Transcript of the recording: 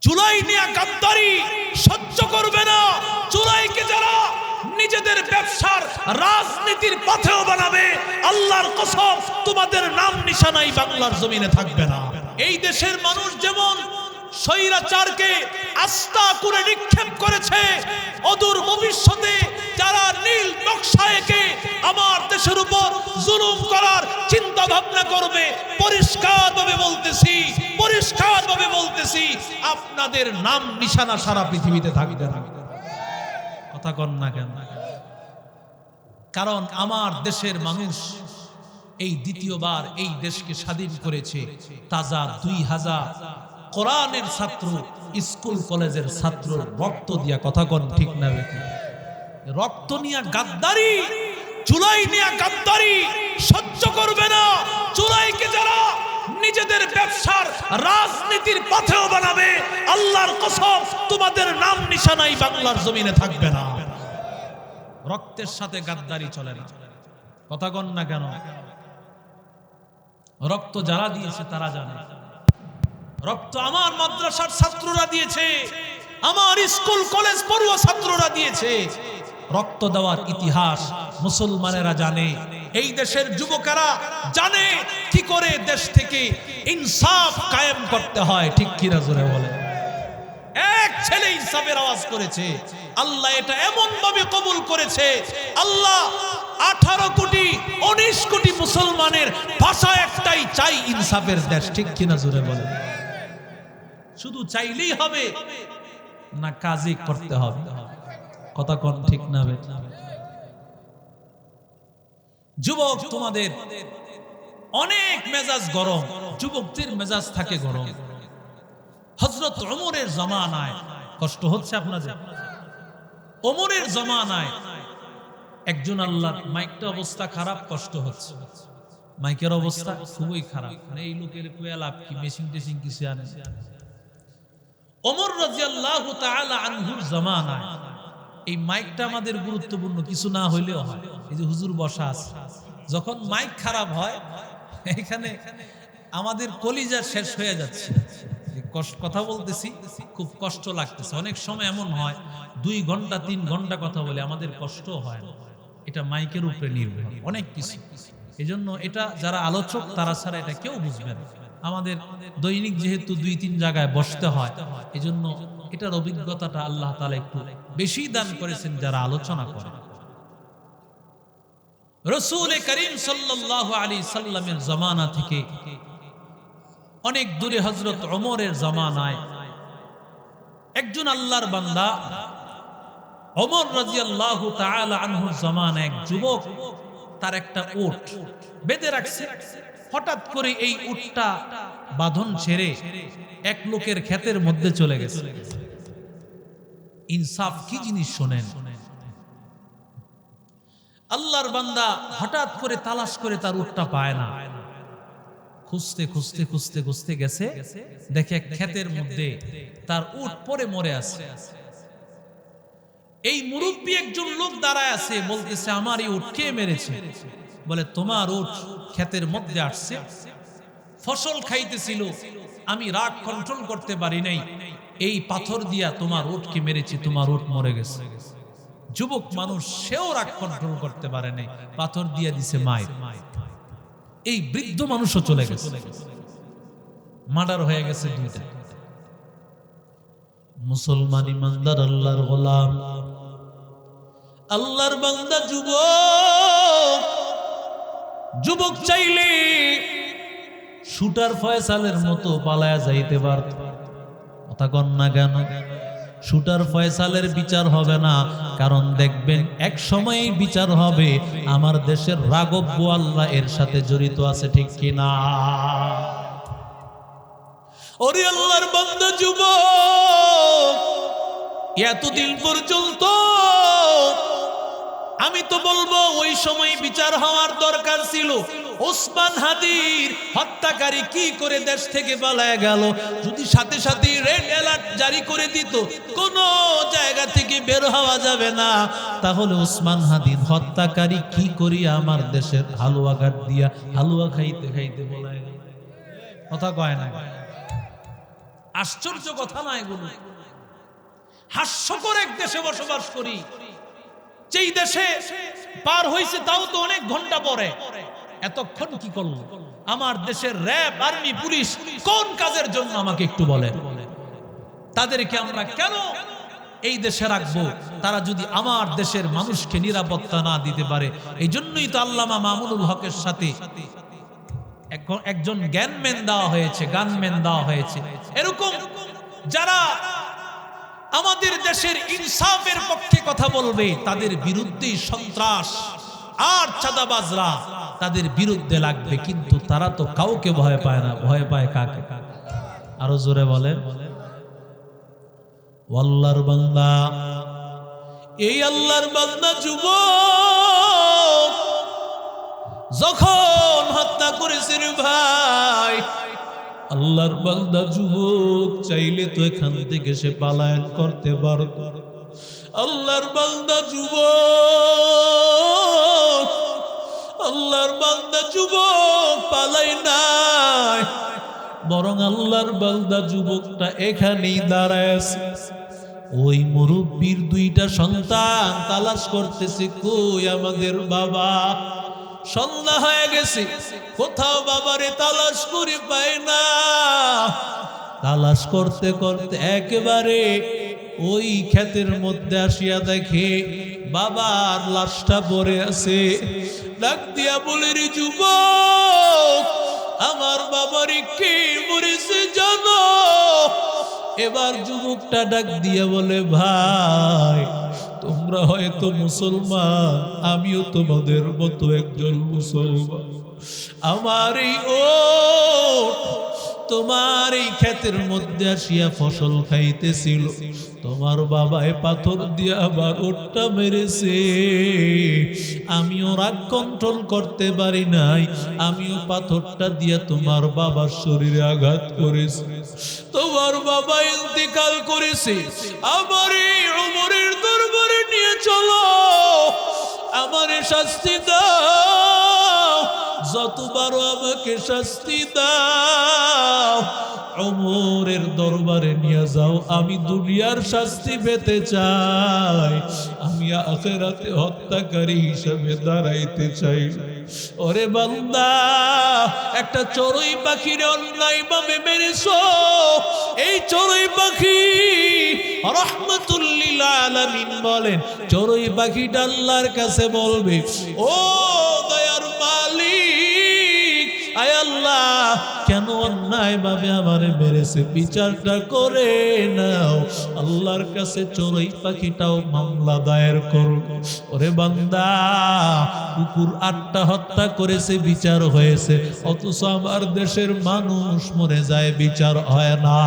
জুলাই নিয়ে গাদ্দারি সহ্য করবে না। জুলাইকে যারা নিজেদের ব্যবসার রাজনীতির পথেও বানাবে, আল্লাহর কসম তোমাদের নাম নিশানাই বাংলার জমিনে থাকবে না। এই দেশের মানুষ যেমন স্বৈরাচারকে আস্থা করে নিক্ষেপ করেছে, অদূর ভবিষ্যতে যারা নীল নকশা এঁকে আমার দেশের উপর জুলুম করার চিন্তা ভাবনা করবে, পরিষ্কারভাবে বলতেছি আপনাদের নাম নিশানা সারা পৃথিবীতে থাকবে না। কথা কন না কেন? কারণ আমার দেশের মানুষ এই দ্বিতীয়বার এই দেশকে স্বাধীন করেছে তাজা 2000 কোরআনের ছাত্র, স্কুল কলেজের ছাত্র রক্ত দিয়া। কথা কন ঠিক না বেঠিক? রক্ত নিয়ে গাদ্দারি, জুলাই নিয়ে গাদ্দারি সহ্য করবে না। জুলাইকে যারা নিজেদের ব্যবসার রাজনীতির পথেও বানাবে, আল্লাহর কসম তোমাদের নাম নিশানাই বাংলার জমিনে থাকবে না। রক্তের সাথে গাদ্দারি চলে না। কথা কন না কেন? রক্ত যারা দিয়েছে তারা জানে। রক্ত আমার মাদ্রাসার ছাত্ররা দিয়েছে, আমার স্কুল কলেজ পড়ুয়া ছাত্ররা দিয়েছে। রক্ত দেওয়ার ইতিহাস মুসলমানেরা জানে, এই দেশের যুবকেরা জানে কি করে দেশ থেকে ইনসাফ কায়েম করতে হয়। ঠিক কিনা জোরে বলে? এক ছেলে ইনসাফের আওয়াজ করেছে, আল্লাহ এটা এমন ভাবে কবুল করেছে। আল্লাহ 18 কোটি 19 কোটি মুসলমানের ভাষা একটাই, চাই ইনসাফের দেশ। ঠিক কিনা জোরে বলে? শুধু চাইলেই হবে না, কাজই করতে হবে। কথা কোন ঠিক না? যুবক তোমাদের অনেক মেজাজ গরম, যুবকদের মেজাজ থাকে গরম। হযরত ওমরের জামানায় কষ্ট হচ্ছে আপনাদের। ওমরের জামানায় একজন আল্লাহর মাইকটা অবস্থা খারাপ, কষ্ট হচ্ছে। মাইকের অবস্থা খুবই খারাপ, মানে এই লোকের কয়ে লাভ কি, মেশিন টেশিন কিছু আনে। ওমর রাদিয়াল্লাহু তাআলা আনহুর জামানায় এই মাইকটা আমাদের গুরুত্বপূর্ণ, কিছু না হইলেও হয়। এই যে হুজুর বসা আছে, যখন মাইক খারাপ হয় এখানে আমাদের কলিজা শেষ হয়ে যাচ্ছে। কথা বলতেছি, খুব কষ্ট লাগতেছে। অনেক সময় এমন হয় 2 ঘন্টা 3 ঘন্টা কথা বলে আমাদের কষ্ট হয় না। এটা মাইকের উপরে নির্ভর অনেক কিছু। এজন্য এটা যারা আলোচক তারা ছাড়া এটা কেউ বুঝবে না। আমাদের দৈনিক যেহেতু 2-3 জায়গায় বসতে হয়, এজন্য এটার অভিজ্ঞতাটা আল্লাহ তাআলা একটু বেশি দান করেছেন যারা আলোচনা করে। রাসূল করিম সাল্লাল্লাহু আলাইহি সাল্লামের জামানা থেকে অনেক দূরে হযরত ওমরের জামানায় একজন আল্লাহর বান্দা, ওমর রাদিয়াল্লাহু তাআলা আনহুর জামানায় এক যুবক তার একটা উট বেঁধে রাখছে। হঠাৎ করে এই উটটা বাঁধন ছেড়ে এক লোকের ক্ষেতের মধ্যে চলে গেছে। ইনসাফ কি জিনিস শোনেন। আল্লাহর বান্দা হঠাৎ করে তালাশ করে তার উটটা পায় না। খুঁজতে খুঁজতে খুঁজতে খুঁজতে গেছে, দেখে এক ক্ষেতের মধ্যে তার উট পড়ে মরে আছে। এই মুরব্বী একজন লোক দাঁড়ায় আছে, বলতেছে আমার এই উট কে মেরেছে? বলে তোমার উট ক্ষেতের মধ্যে আসছে, ফসল খাইতেছিল, আমি রাগ কন্ট্রোল করতে পারি নাই, এই পাথর দিয়া তোমার উটকে মেরেছি, তোমার উট মরে গেছে। যুবক মানুষ, সেও রাগ কন্ট্রোল করতে পারে নাই, পাথর দিয়া দিছে মায়ের। এই বৃদ্ধ মানুষও চলে গেছে, মার্ডার হয়ে গেছে 2টা। মুসলমান ইমানদার আল্লাহর গোলাম, আল্লাহর বান্দা যুবক চাইলে শুটার ফয়সালের মতো পালায়া যাইতে পারত। কথা কন না কেন? শুটার ফয়সালের বিচার হবে না, কারণ দেখবেন এক সময় বিচার হবে। আমার দেশের রাগব আল্লাহ এর সাথে জড়িত আছে। ঠিক কিনা? ওরে আল্লাহর বান্দা যুবক, এতদিন পর্যন্ত আমি তো বলবো ওই সময় বিচার হওয়ার দরকার ছিল। ওসমান হাদির হত্যাকারী কি করে দেশ থেকে পালায় গেল? যদি সাথে সাথে রেড অ্যালার্ট জারি করে দিত, কোন জায়গা থেকে বের হওয়া যাবে না, তাহলে ওসমান হাদির হত্যাকারী কি করি আমার দেশের হালুয়া ঘাট দিয়া হালুয়া খাইতে খাইতে পালায় গেল। কথা কয় না? আশ্চর্য কথা না এগুলো। হাস্যকর এক দেশে বসবাস করি, যেই দেশে পার হয়েছে তাও তো অনেক ঘন্টা পরে। এতক্ষণ কি করলো আমার দেশের র‍্যাব, আর্মি, পুলিশ কোন কাজের জন্য আমাকে একটু বলেন? তাদেরকে আমরা কেন এই দেশে রাখবো তারা যদি আমার দেশের মানুষকে নিরাপত্তা না দিতে পারে? এই জন্যই তো আল্লামা মামুনুল হকের সাথে একজন জ্ঞানম্যান দেওয়া হয়েছে, গানম্যান দেওয়া হয়েছে। এরকম যারা আমাদের দেশের ইনসাফের পক্ষে কথা বলবে তাদের বিরুদ্ধেই সন্ত্রাস আর চাঁদাবাজরা তাদের বিরুদ্ধে লাগবে, কিন্তু তারা তো কাউকে ভয় পায় না। ভয় পায় কাকে? আরো জোরে বলেন। আল্লাহর বান্দা, এই আল্লাহর বান্দা যুবক যখন হত্যা করেছে রে ভাই, আল্লাহর বান্দা যুবক চাইলে তো এখান থেকে সে পলায়ন করতে পারত। আল্লাহর বান্দা যুবক, আল্লাহর বান্দা যুবক পালাই নাই, বরং আল্লাহর বান্দা যুবকটা এখানেই দাঁড়ায় আছে। ওই মুরব্বীর দুইটা সন্তান তালাশ করতেছে, কই আমাদের বাবা? সন্ধ্যা হয়ে গেছে, কোথাও বাবারে তালাশ করে পায় না। তালাশ করতে করতে একেবারে ওই ক্ষেতের মধ্যে আসিয়া দেখে বাবার লাশটা পড়ে আছে। ডাক দিয়া বলে, রে যুবক, আমার বাবারে কে মরেছে জানো? এবার যুবকটা ডাক দিয়া বলে, ভাই তোমরা হয়তো মুসলমান, আমিও তোমাদের মতো একজন মুসলমান। আমার এই তোমার এই ক্ষেতের মধ্যে আসিয়া ফসল খাইতেছিল, তোমার বাবায় পাথর দিয়া আবার ওটটা মেরেছে। আমিও রাগ কন্ট্রোল করতে পারি নাই, আমিও পাথরটা দিয়া তোমার বাবার শরীরে আঘাত করেছি। তোমার বাবা ইন্তেকাল করেছে, আমার এই ওমরের দরবারে নিয়ে চলো, আমারে শাস্তি দাও, যতবার আমাকে শাস্তি দাও, ওমরের দরবারে নিয়ে যাও। আমি দুনিয়ার শাস্তি পেতে চাই, আমি আখিরাতে হত্যাকারী হিসেবে দাঁড়াইতে চাই। ওরে বান্দা, একটা চড়ুই পাখির অন্যায় ভাবে মেরেছো, এই চড়ুই পাখি রাহমাতুল লিল আলামিন বলেন, চড়ুই পাখিটা আল্লাহর কাছে বলবে, ও দয়ার মালিক, আয় আল্লাহ, কেন অন্যায় ভাবে আমারে মেরেছে, বিচারটা করে নাও। আল্লাহর কাছে চড়ুই পাখিটাও মামলা দায়ের করবে। ওরে বান্দা, কুকুর 8টা হত্যা করেছে, বিচার হয়েছে, অথচ আমার দেশের মানুষ মরে যায়, বিচার হয় না।